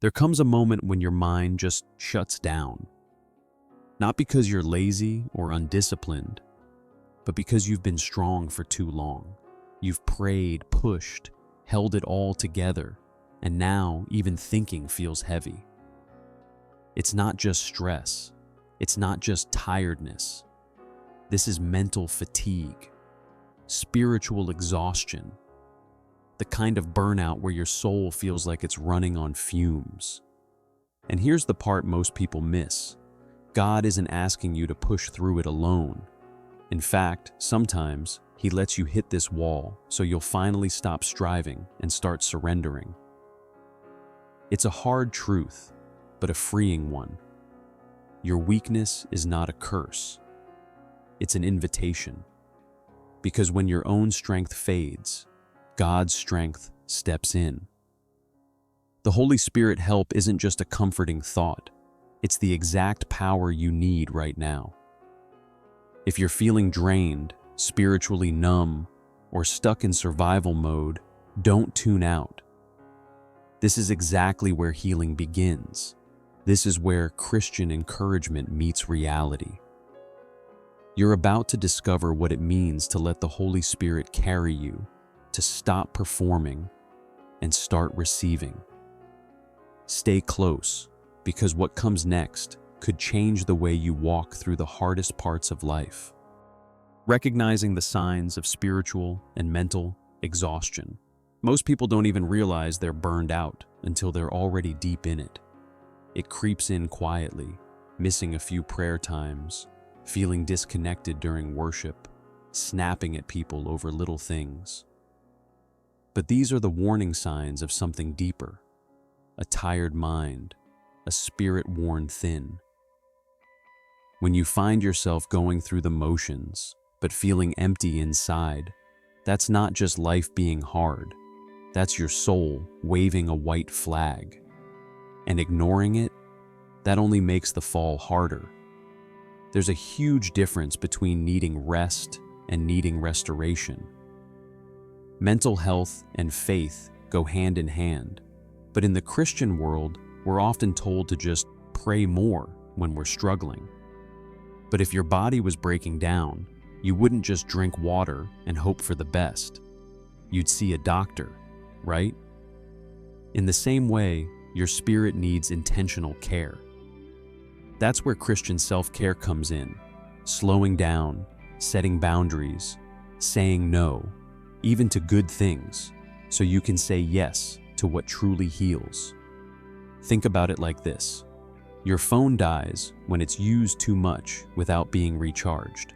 There comes a moment when your mind just shuts down. Not because you're lazy or undisciplined, but because you've been strong for too long. You've prayed, pushed, held it all together, and now even thinking feels heavy. It's not just stress. It's not just tiredness. This is mental fatigue, spiritual exhaustion, the kind of burnout where your soul feels like it's running on fumes. And here's the part most people miss. God isn't asking you to push through it alone. In fact, sometimes He lets you hit this wall so you'll finally stop striving and start surrendering. It's a hard truth, but a freeing one. Your weakness is not a curse. It's an invitation. Because when your own strength fades, God's strength steps in. The Holy Spirit help isn't just a comforting thought. It's the exact power you need right now. If you're feeling drained, spiritually numb, or stuck in survival mode, don't tune out. This is exactly where healing begins. This is where Christian encouragement meets reality. You're about to discover what it means to let the Holy Spirit carry you, to stop performing and start receiving. Stay close, because what comes next could change the way you walk through the hardest parts of life. Recognizing the signs of spiritual and mental exhaustion. Most people don't even realize they're burned out until they're already deep in it. It creeps in quietly, missing a few prayer times, feeling disconnected during worship, snapping at people over little things. But these are the warning signs of something deeper: a tired mind, a spirit worn thin. When you find yourself going through the motions, but feeling empty inside, that's not just life being hard. That's your soul waving a white flag. And ignoring it, that only makes the fall harder. There's a huge difference between needing rest and needing restoration. Mental health and faith go hand in hand, but in the Christian world, we're often told to just pray more when we're struggling. But if your body was breaking down, you wouldn't just drink water and hope for the best. You'd see a doctor, right? In the same way, your spirit needs intentional care. That's where Christian self-care comes in, slowing down, setting boundaries, saying no, even to good things, so you can say yes to what truly heals. Think about it like this. Your phone dies when it's used too much without being recharged.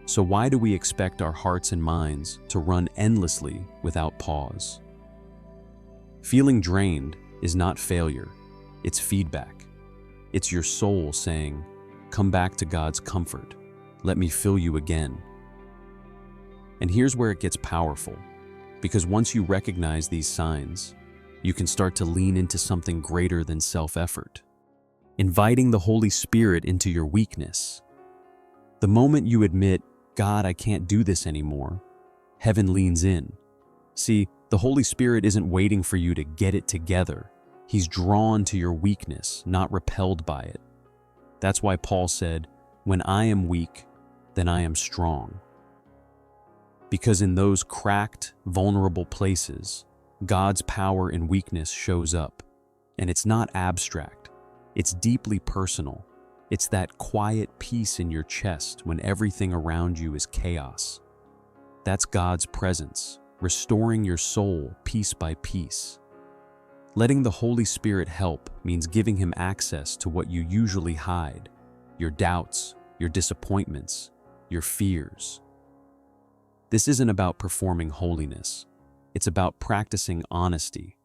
So why do we expect our hearts and minds to run endlessly without pause? Feeling drained is not failure, it's feedback. It's your soul saying, "Come back to God's comfort. Let me fill you again." And here's where it gets powerful, because once you recognize these signs, you can start to lean into something greater than self-effort, inviting the Holy Spirit into your weakness. The moment you admit, "God, I can't do this anymore," heaven leans in. See, the Holy Spirit isn't waiting for you to get it together. He's drawn to your weakness, not repelled by it. That's why Paul said, "When I am weak, then I am strong." Because in those cracked, vulnerable places, God's power in weakness shows up. And it's not abstract. It's deeply personal. It's that quiet peace in your chest when everything around you is chaos. That's God's presence, restoring your soul piece by piece. Letting the Holy Spirit help means giving Him access to what you usually hide: your doubts, your disappointments, your fears. This isn't about performing holiness. It's about practicing honesty.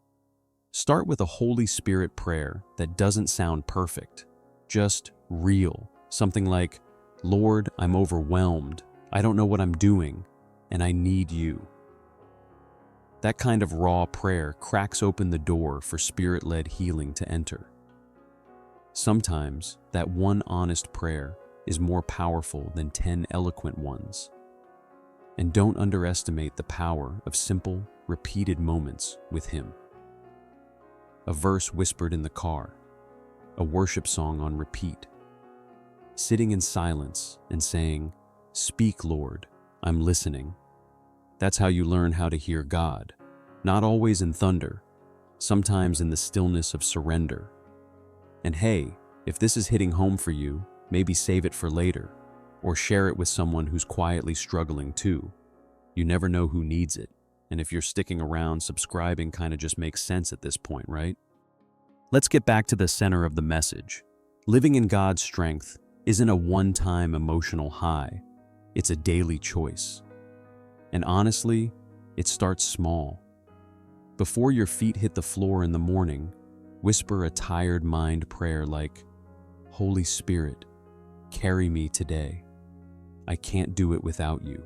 Start with a Holy Spirit prayer that doesn't sound perfect, just real. Something like, "Lord, I'm overwhelmed. I don't know what I'm doing, and I need you." That kind of raw prayer cracks open the door for Spirit-led healing to enter. Sometimes, that one honest prayer is more powerful than 10 eloquent ones. And don't underestimate the power of simple, repeated moments with Him. a verse whispered in the car, a worship song on repeat. Sitting in silence and saying, "Speak, Lord, I'm listening." That's how you learn how to hear God, not always in thunder, sometimes in the stillness of surrender. And hey, if this is hitting home for you, maybe save it for later, or share it with someone who's quietly struggling too. You never know who needs it, and if you're sticking around, subscribing kind of just makes sense at this point, right? Let's get back to the center of the message. Living in God's strength isn't a one-time emotional high, it's a daily choice. And honestly, it starts small. Before your feet hit the floor in the morning, whisper a tired mind prayer like, "Holy Spirit, carry me today. I can't do it without you."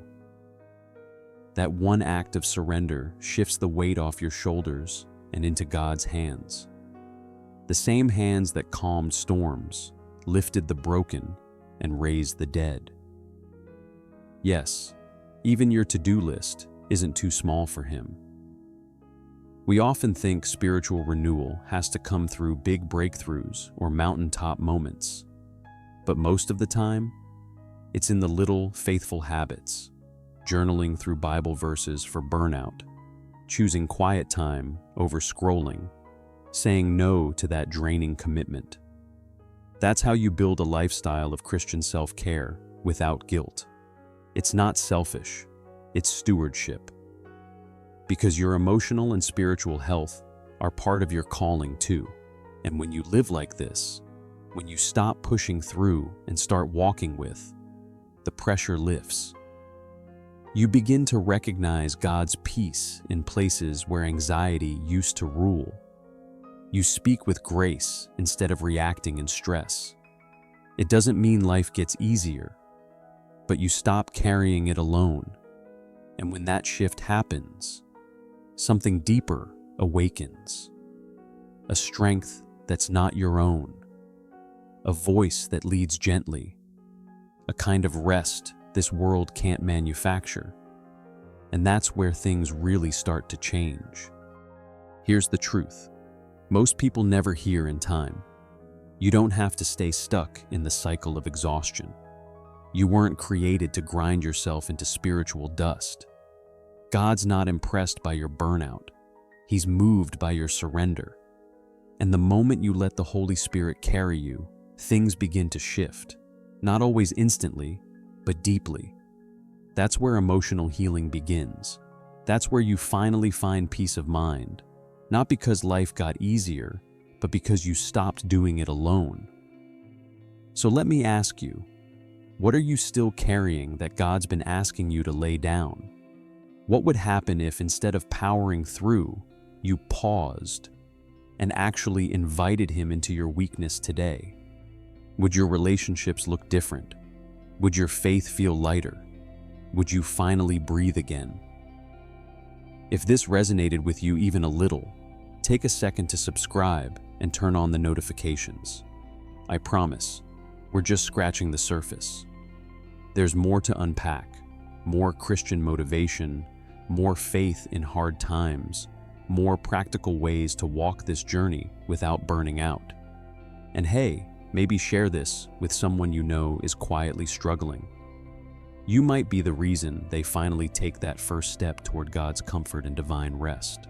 That one act of surrender shifts the weight off your shoulders and into God's hands. The same hands that calmed storms, lifted the broken, and raised the dead. Yes, even your to-do list isn't too small for Him. We often think spiritual renewal has to come through big breakthroughs or mountaintop moments. But most of the time, it's in the little faithful habits, journaling through Bible verses for burnout, choosing quiet time over scrolling, saying no to that draining commitment. That's how you build a lifestyle of Christian self-care without guilt. It's not selfish, it's stewardship. Because your emotional and spiritual health are part of your calling too. And when you live like this, when you stop pushing through and start walking with, the pressure lifts. You begin to recognize God's peace in places where anxiety used to rule. You speak with grace instead of reacting in stress. It doesn't mean life gets easier, but you stop carrying it alone. And when that shift happens, something deeper awakens. A strength that's not your own. A voice that leads gently. A kind of rest this world can't manufacture. And that's where things really start to change. Here's the truth. Most people never hear in time. You don't have to stay stuck in the cycle of exhaustion. You weren't created to grind yourself into spiritual dust. God's not impressed by your burnout. He's moved by your surrender. And the moment you let the Holy Spirit carry you, things begin to shift. Not always instantly, but deeply. That's where emotional healing begins. That's where you finally find peace of mind. Not because life got easier, but because you stopped doing it alone. So let me ask you, what are you still carrying that God's been asking you to lay down? What would happen if instead of powering through, you paused and actually invited Him into your weakness today? Would your relationships look different? Would your faith feel lighter? Would you finally breathe again? If this resonated with you even a little, take a second to subscribe and turn on the notifications. I promise, we're just scratching the surface. There's more to unpack, more Christian motivation, more faith in hard times, more practical ways to walk this journey without burning out. And hey, maybe share this with someone you know is quietly struggling. You might be the reason they finally take that first step toward God's comfort and divine rest.